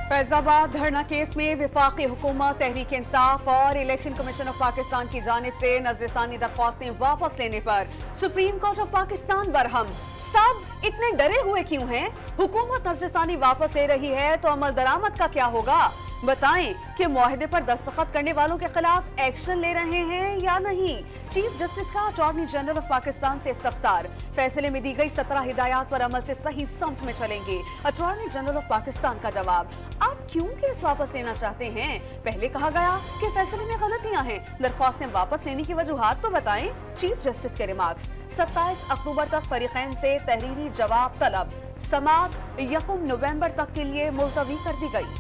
फैजाबाद धरना केस में वफाकी हुकूमत, तहरीक इंसाफ और इलेक्शन कमीशन ऑफ पाकिस्तान की जानिब से नजरसानी दरख्वास्तें वापस लेने पर supreme court of Pakistan Barham. सब इतने डरे हुए क्यों हैं? हुकूमत नजरसानी वापस ले रही है तो अमल दरामद का क्या होगा? बताएं कि मुआहदे पर दस्तखत करने वालों के खिलाफ एक्शन ले रहे हैं या नहीं? चीफ जस्टिस का अटॉर्नी जनरल ऑफ पाकिस्तान से इस्तफसार। फैसले में दी गई 17 हिदायत पर अमल से सही समत में चलेंगे। अटॉर्नी जनरल ऑफ पाकिस्तान का जवाब। आप क्यों केस वापस लेना चाहते हैं? पहले कहा गया कि फैसले में गलतियां हैं, दरख्वास्तें वापस लेने की वजूहात तो बताएं। चीफ जस्टिस के रिमार्क्स। 27 अक्टूबर तक फरीकैन से तहरीरी जवाब तलब। समाअत 1 नवंबर तक के लिए मुलतवी कर दी गई।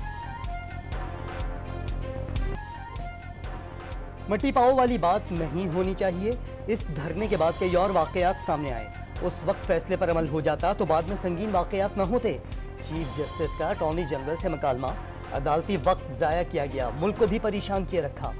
मट्टी पाओ वाली बात नहीं होनी चाहिए। इस धरने के बाद कई और वाकयात सामने आए। उस वक्त फैसले पर अमल हो जाता तो बाद में संगीन वाकयात न होते। चीफ जस्टिस का अटॉर्नी जनरल से मुकालमा, अदालती वक्त जाया किया गया, मुल्क को भी परेशान किए रखा।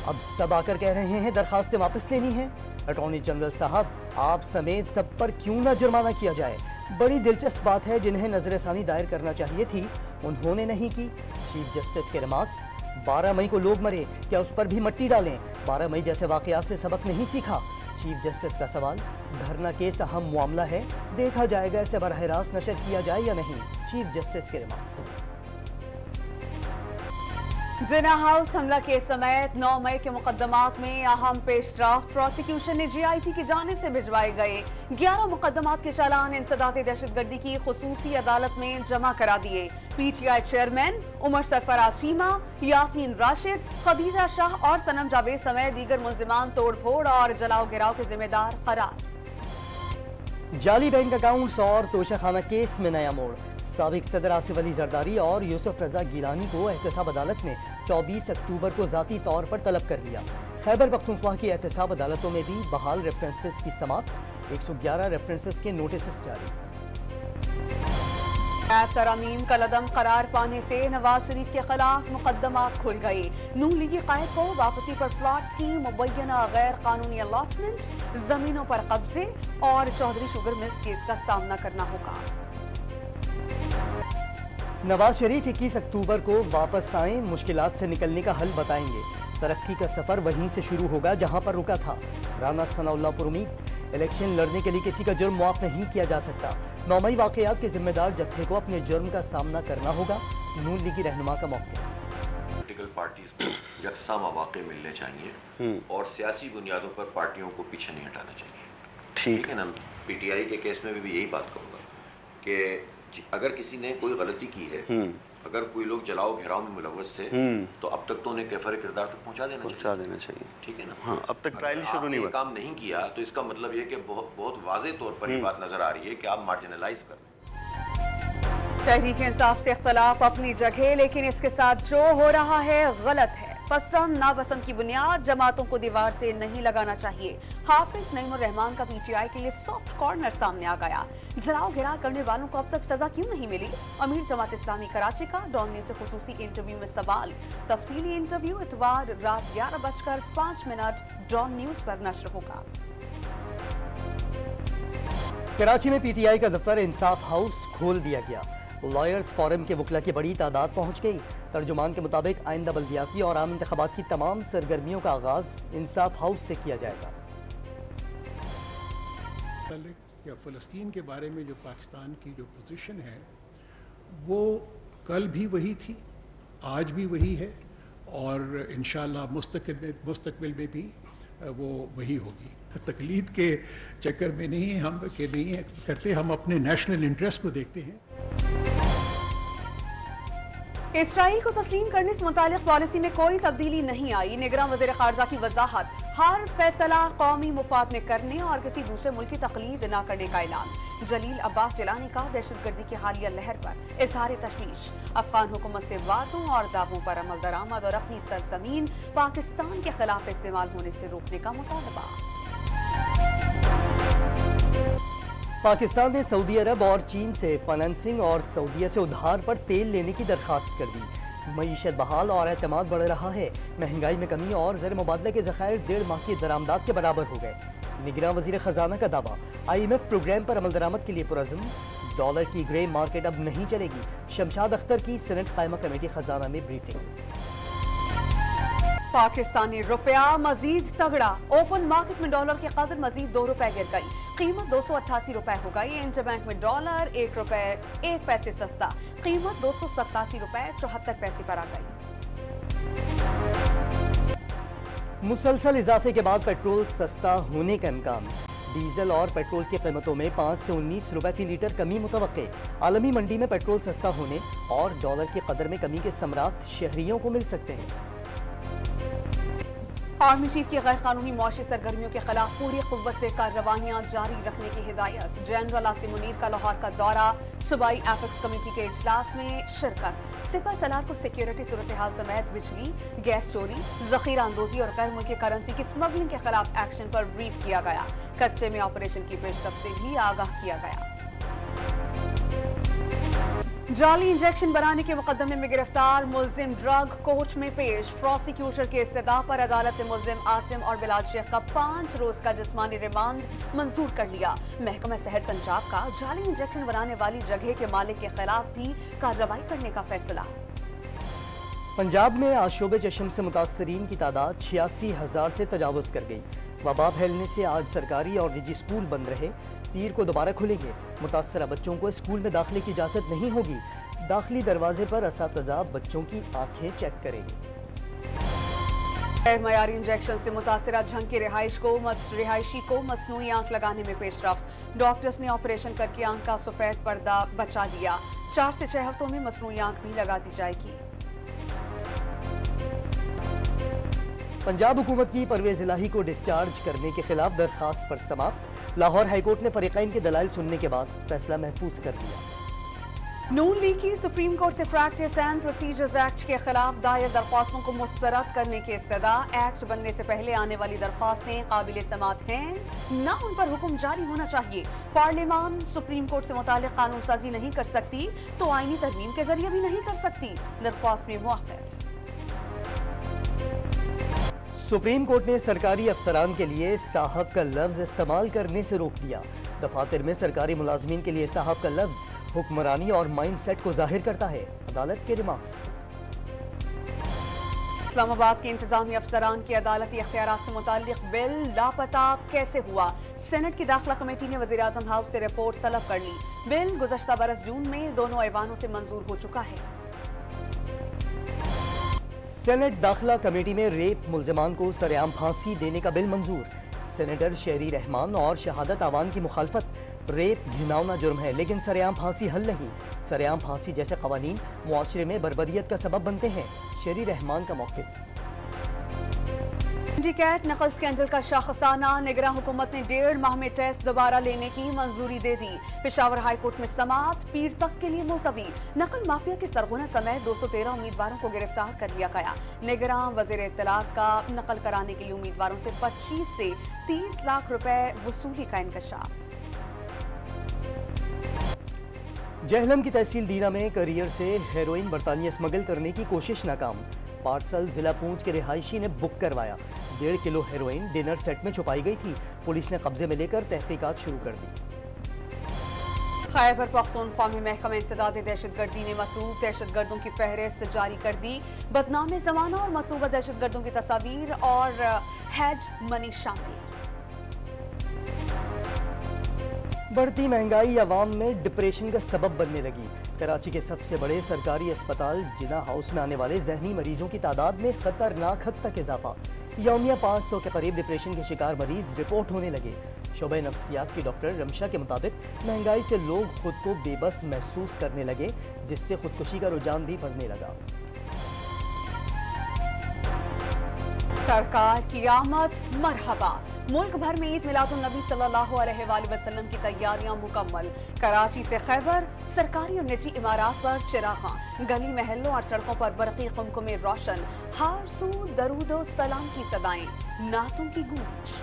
अब सब आकर कह रहे हैं दरखास्तें वापस लेनी है। अटॉर्नी जनरल साहब, आप समेत सब पर क्यों न जुर्माना किया जाए? बड़ी दिलचस्प बात है, जिन्हें नजरसानी दायर करना चाहिए थी उन्होंने नहीं की। चीफ जस्टिस के रिमार्क्स। 12 मई को लोग मरे, क्या उस पर भी मट्टी डालें? 12 मई जैसे वाकयात से सबक नहीं सीखा? चीफ जस्टिस का सवाल। धरना केस अहम मामला है, देखा जाएगा इसे बराह रास्त नशर किया जाए या नहीं। चीफ जस्टिस के रिमार्क्स। जिना हाउस हमला के समेत 9 मई के मुकदमात में अहम पेशरफ्त प्रोसिक्यूशन ने GIT की जानिब से भिजवाए गए 11 मुकदमात के चालान इंसदाद दहशतगर्दी की खुसूसी अदालत में जमा करा दिए। PTI चेयरमैन उमर सरफराज चीमा, यास्मीन राशिद, खदीजा शाह और सनम जावेद समेत दीगर मुल्जिमान तोड़ फोड़ और जलाओ गिराव के जिम्मेदार करार। जाली बैंक अकाउंट्स और तोशाखाना केस में नया मोड़। साबिक सदर आसिफ अली जरदारी और यूसुफ रजा गिलानी को एहतसाब अदालत ने 24 अक्टूबर को जाती तौर पर तलब कर लिया। खैबर पख्तूनख्वा की एहतसाब अदालतों में भी बहाल रेफरेंसेस की समाप्त। 111 रेफरेंसेस के नोटिस जारी। तरमीम का लदम करार पाने से नवाज शरीफ के खिलाफ मुकदमात खुल गए। नून लीगी कायद को वापसी पर प्लॉट्स की मुबैना गैर कानूनी अलॉटमेंट, जमीनों पर कब्जे और चौधरी शुगर मिल्स केस का सामना करना होगा। नवाज शरीफ 21 अक्टूबर को वापस आएं, मुश्किलात से निकलने का हल बताएंगे। तरक्की का सफर वहीं से शुरू होगा जहां पर रुका था। राना सनाउल्लाह पर उम्मीद। इलेक्शन लड़ने के लिए किसी का जुर्म माफ नहीं किया जा सकता। 9 मई वाकयात के जिम्मेदार जत्थे को अपने जुर्म का सामना करना होगा। नून लीगी रहनुमा का मौक़िफ़। पॉलिटिकल पार्टीज को यकसा मौके मिलने चाहिए और सियासी बुनियादों पर पार्टियों को पीछे नहीं हटाना चाहिए। ठीक है ना? PTI के केस में भी यही बात कहूँगा कि अगर किसी ने कोई गलती की है, अगर कोई लोग जलाओ घेराव में मुलव्वस से, तो अब तक तो उन्हें कैफर किरदार तक पहुंचा देना चाहिए। ठीक है ना? हाँ, अब तक ट्रायल शुरू नहीं हुआ, काम नहीं किया तो इसका मतलब ये कि बहुत वाज़े तौर पर ये बात नजर आ रही है कि आप मार्जिनलाइज कर रहे हैं। तहरीक इंसाफ से इख्तलाफ अपनी जगह, लेकिन इसके साथ जो हो रहा है गलत है। पसंद नापसंद की बुनियाद जमातों को दीवार से नहीं लगाना चाहिए। हाफिज नईमुर रहमान का PTI के लिए सॉफ्ट कॉर्नर सामने आ गया। जलाओ गिराव करने वालों को अब तक सजा क्यों नहीं मिली? अमीर जमात इस्लामी कराची का डॉन न्यूज से खुसूसी इंटरव्यू में सवाल। तफसीली इंटरव्यू इतवार रात 11:05 डॉन न्यूज पर नश्र होगा। कराची में PTI का दफ्तर इंसाफ हाउस खोल दिया गया। लॉयर्स फोरम के वकला की बड़ी तादाद पहुंच गई। तर्जुमान के मुताबिक आइंदा बल्दियाती और आम इंतखाबात की तमाम सरगर्मियों का आगाज इंसाफ हाउस से किया जाएगा। या फ़लस्तीन के बारे में जो पाकिस्तान की जो पोजीशन है वो कल भी वही थी, आज भी वही है और इंशाअल्लाह मुस्तकबिल में भी वो वही होगी। तकलीद के चक्कर में नहीं हम के नहीं है करते, हम अपने नेशनल इंटरेस्ट को देखते हैं। इसराइल को तस्लीम करने से मुतालिक पॉलिसी में कोई तब्दीली नहीं आई। निगरान वज़ीर ख़ारजा की वजाहत। हर फैसला कौमी मुफाद में करने और किसी दूसरे मुल्क की तकलीद न करने का ऐलान। जलील अब्बास जिलानी का दहशतगर्दी की हालिया लहर पर इजहार तशवीश। अफगान हुकूमत से वादों और दावों पर अमल दरामद और अपनी सरजमीन पाकिस्तान के खिलाफ इस्तेमाल होने से रोकने का मुतालबा। पाकिस्तान ने सऊदी अरब और चीन से फाइनेंसिंग और सऊदीया से उधार पर तेल लेने की दरखास्त कर दी। मईशत बहाल और एतमाद बढ़ रहा है। महंगाई में कमी और ज़र मुबादला के ज़खायर 1.5 माह की दरामदात के बराबर हो गए। निगरान वज़ीर ख़जाना का दावा। IMF प्रोग्राम पर अमल दरामद के लिए पुरज़्म। ڈالر کی گرے مارکیٹ اب نہیں چلے گی، شمشاد اختر کی سینٹ قائمہ کمیٹی خزانہ میں بریفنگ۔ پاکستانی روپیہ مزید تگڑا، اوپن مارکیٹ میں ڈالر کی قدر مزید 2 روپے گر گئی، قیمت 288 روپے ہو گئی۔ انٹر بینک میں ڈالر 1 روپے 1 پیسے سستا، قیمت 287 روپے 74 پیسے پر آ گئی۔ مسلسل اضافے کے بعد پیٹرول سستا ہونے کا امکان، ڈیزل اور پیٹرول کی قیمتوں میں 5 سے 19 روپے فی لیٹر کمی متوقع۔ عالمی منڈی میں پیٹرول سستا ہونے اور ڈالر کی قدر میں کمی کے ثمرات شہریوں کو مل سکتے ہیں۔ آرمی چیف کی غیر قانونی معاشی سرگرمیوں کے خلاف پوری قوت سے کارروائیاں جاری رکھنے کی ہدایت، جنرل عاصم منیر کا لاہور کا دورہ، صوبائی ایپیکس کمیٹی کے اجلاس میں شرکت۔ سپہ سالار کو سیکیورٹی صورتحال سمیت بجلی، گیس چوری، ذخیرہ اندوزی اور غیر ملکی کرنسی کی اسمگلنگ کے خلاف ایکشن پر بریف کیا گیا، کچے میں آپریشن کی پیشرفت سے بھی آگاہ کیا گیا۔ جعلی انجیکشن بنانے کے مقدمے میں گرفتار ملزم ڈرگ کورٹ میں پیش، پروسیکیوٹر کے استدعاء پر عدالت نے ملزم عاصم اور بلال شیخ کا 5 روز کا جسمانی ریمانڈ منظور کر لیا۔ محکمہ صحت پنجاب کا جعلی انجیکشن بنانے والی جگہ کے مالک کے خلاف بھی کارروائی کرنے کا فیصلہ۔ پنجاب میں آشوب چشم سے متاثرین کی تعداد 86,000 سے تجاوز کر گئی۔ وبا پھیلنے سے آج سرکاری اور نجی اسکول بند رہے، پیر کو دوبارہ کھلیں گے۔ متاثرہ بچوں کو اسکول میں داخلے کی اجازت نہیں ہوگی، داخلی دروازے پر اساتذہ بچوں کی آنکھیں چیک کریں گے۔ غیر معیاری انجیکشن سے متاثرہ جھنگ کی رہائشی کو مصنوعی آنکھ لگانے میں پیش رفت، ڈاکٹرز نے آپریشن کر کے آنکھ کا سفید پردہ بچا لیا، 4 سے 6 ہفتوں میں مصنوعی آنکھ بھی لگا دی جائے گی۔ پنجاب حکومت کی پرویز الہی کو ڈسچارج کرنے کے خلاف درخواست پر سماعت، لاہور ہائی کورٹ نے فریقین کے دلائل سننے کے بعد فیصلہ محفوظ کر دیا۔ نون لیگ کی سپریم کورٹ سے پریکٹس اینڈ پروسیجرز ایکٹ کے خلاف دائر درخواستوں کو مسترد کرنے کی استدعا، ایکٹ بننے سے پہلے آنے والی درخواستیں قابل سماعت ہیں، نہ ان پر حکم جاری ہونا چاہیے۔ پارلیمان سپریم کورٹ سے متعلق قانون سازی نہیں کر سکتی تو آئینی ترمیم کے ذریعے بھی نہیں کر سکتی، درخواست میں موقف۔ سپریم کورٹ نے سرکاری افسران کے لیے صاحب کا لفظ استعمال کرنے سے روک دیا۔ دفاتر میں سرکاری ملازمین کے لیے صاحب کا لفظ حکمرانی اور مائنڈ سیٹ کو ظاہر کرتا ہے، عدالت کے ریمارکس۔ اسلام آباد کے انتظامی افسران کی عدالتی اختیارات سے متعلق بل لاپتہ کیسے ہوا، سینٹ کی داخلہ کمیٹی نے وزیراعظم ہاؤس سے رپورٹ طلب کر لی۔ بل گزشتہ برس جون میں دونوں ایوانوں سے منظور ہو چکا ہے۔ سینٹ داخلہ کمیٹی میں ریپ ملزمان کو سرعام پھانسی دینے کا بل منظور، سینیٹر شہری رحمان اور شہادت آوان کی مخالفت، ریپ گھناؤنا جرم ہے لیکن سرعام پھانسی حل نہیں، سرعام پھانسی جیسے قوانین معاشرے میں بربریت کا سبب بنتے ہیں، شہری رحمان کا موقف۔ سنڈیکیٹ نقل سکینڈل کا شاخسانہ، نگراں حکومت نے 1.5 ماہ میں ٹیسٹ دوبارہ لینے کی منظوری دے دی، پشاور ہائی کورٹ میں سماعت پیر تک کے لیے ملتوی، نقل مافیا کے سرغنہ سمیت 213 امیدواروں کو گرفتار کر لیا گیا، نگراں وزیر اطلاعات کا نقل کرانے کے لیے امیدواروں سے 25 سے 30 لاکھ روپے وصولی کا انکشاف۔ جہلم کی تحصیل دینا میں کیریئر سے ہیروئن برطانیہ اسمگل کرنے کی کوشش ناکام، پارسل ضلع پونچھ کے رہائشی نے بک کروایا، 1.5 کلو ہیروئن ڈنر سیٹ میں چھپائی گئی تھی، پولیس نے قبضے میں لے کر تحقیقات شروع کر دی۔ خیبر پختونخوا میں محکمہ انسداد دہشت گردی نے مصروف دہشت گردوں کی فہرست جاری کر دی، بدنام زمانہ اور مصوبہ دہشت گردوں کی تصاویر اور ہیڈ منی شامل۔ بڑھتی مہنگائی عوام میں ڈپریشن کا سبب بننے لگی، کراچی کے سب سے بڑے سرکاری اسپتال جنا ہاؤس میں آنے والے ذہنی مریضوں کی تعداد میں خطرناک حد تک اضافہ، یومیہ 500 کے قریب ڈپریشن کے شکار مریض رپورٹ ہونے لگے۔ شعبہ نفسیات کی ڈاکٹر رمشا کے مطابق مہنگائی سے لوگ خود کو بے بس محسوس کرنے لگے، جس سے خودکشی کا رجحان بھی بڑھنے لگا۔ سرکار کی آمد مرحبا، ملک بھر میں عید میلاد النبی صلی اللہ علیہ وآلہ وسلم کی تیاریاں مکمل، کراچی سے خیبر سرکاری اور نجی عمارات پر چراغاں، گلی محلوں اور سڑکوں پر برقی قمقمے روشن، ہر سو درود و سلام کی صدائیں، نعتوں کی گونج۔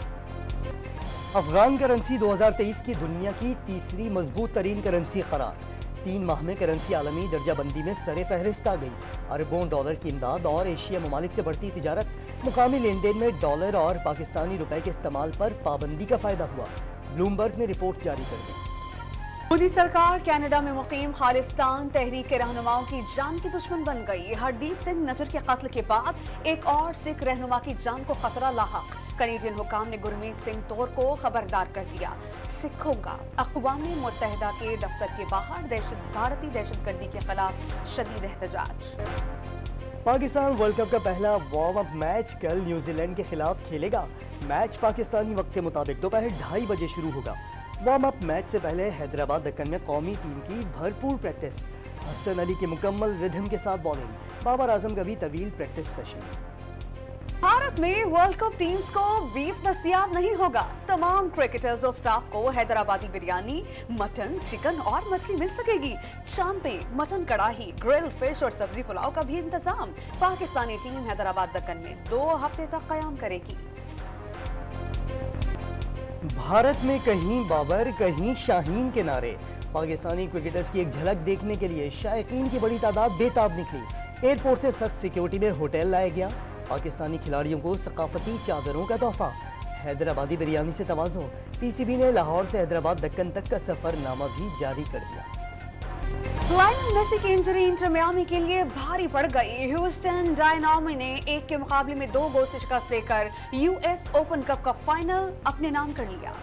افغان کرنسی 2023 کی دنیا کی تیسری مضبوط ترین کرنسی قرار، 3 ماہ میں کرنسی عالمی درجہ بندی میں سر فہرست آ گئی، اربوں ڈالر کی امداد اور ایشیا ممالک سے بڑھتی تجارت، مقامی لین دین میں ڈالر اور پاکستانی روپے کے استعمال پر پابندی کا فائدہ ہوا، بلومبرگ نے رپورٹ جاری کر دی۔ मोदी सरकार कनाडा में मुकीम खालिस्तान तहरीक के रहनुमाओं की जान की दुश्मन बन गई। हरदीप सिंह नजर के कत्ल के बाद एक और सिख रहनुमा की जान को खतरा लाहक। कनेडियन हुकाम ने गुरमीत सिंह तौर को खबरदार कर दिया। सिखों का अक़वाम मुत्तहिदा के दफ्तर के बाहर भारतीय दहशतगर्दी के खिलाफ शदीद एहतजाज। पाकिस्तान वर्ल्ड कप का पहला वार्म अप मैच कल न्यूजीलैंड के खिलाफ खेलेगा। मैच पाकिस्तानी वक्त के मुताबिक दोपहर 2:30 बजे शुरू होगा। वार्म अप मैच से पहले हैदराबाद दक्कन में कौमी टीम की भरपूर प्रैक्टिस। हसन अली की मुकम्मल रिदम के साथ बॉलिंग। बाबर आजम का भी तवील प्रैक्टिस सेशन। भारत में वर्ल्ड कप टीम्स को बीफ दस्तयाब नहीं होगा। तमाम क्रिकेटर्स और स्टाफ को हैदराबादी बिरयानी, मटन, चिकन और मछली मिल सकेगी। चांपे, मटन कड़ाही, ग्रिल फिश और सब्जी पुलाव का भी इंतजाम। पाकिस्तानी टीम हैदराबाद दक्कन में 2 हफ्ते तक कयाम करेगी। भारत में कहीं बाबर कहीं शाहीन के नारे। पाकिस्तानी क्रिकेटर्स की एक झलक देखने के लिए शायकीन की बड़ी तादाद बेताब निकली। एयरपोर्ट से सख्त सिक्योरिटी में होटल लाया गया। पाकिस्तानी खिलाड़ियों को सकाफती चादरों का तोहफा। हैदराबादी बिरयानी से तवाज़ो। पीसीबी ने लाहौर से हैदराबाद दक्कन तक का सफरनामा भी जारी कर दिया। लायनल मेसी की इंजरी इंटर मियामी के लिए भारी पड़ गई। ह्यूस्टन डायनामो ने 1 के मुकाबले में 2 गोल से शिकस्त देकर यूएस ओपन कप का फाइनल अपने नाम कर लिया।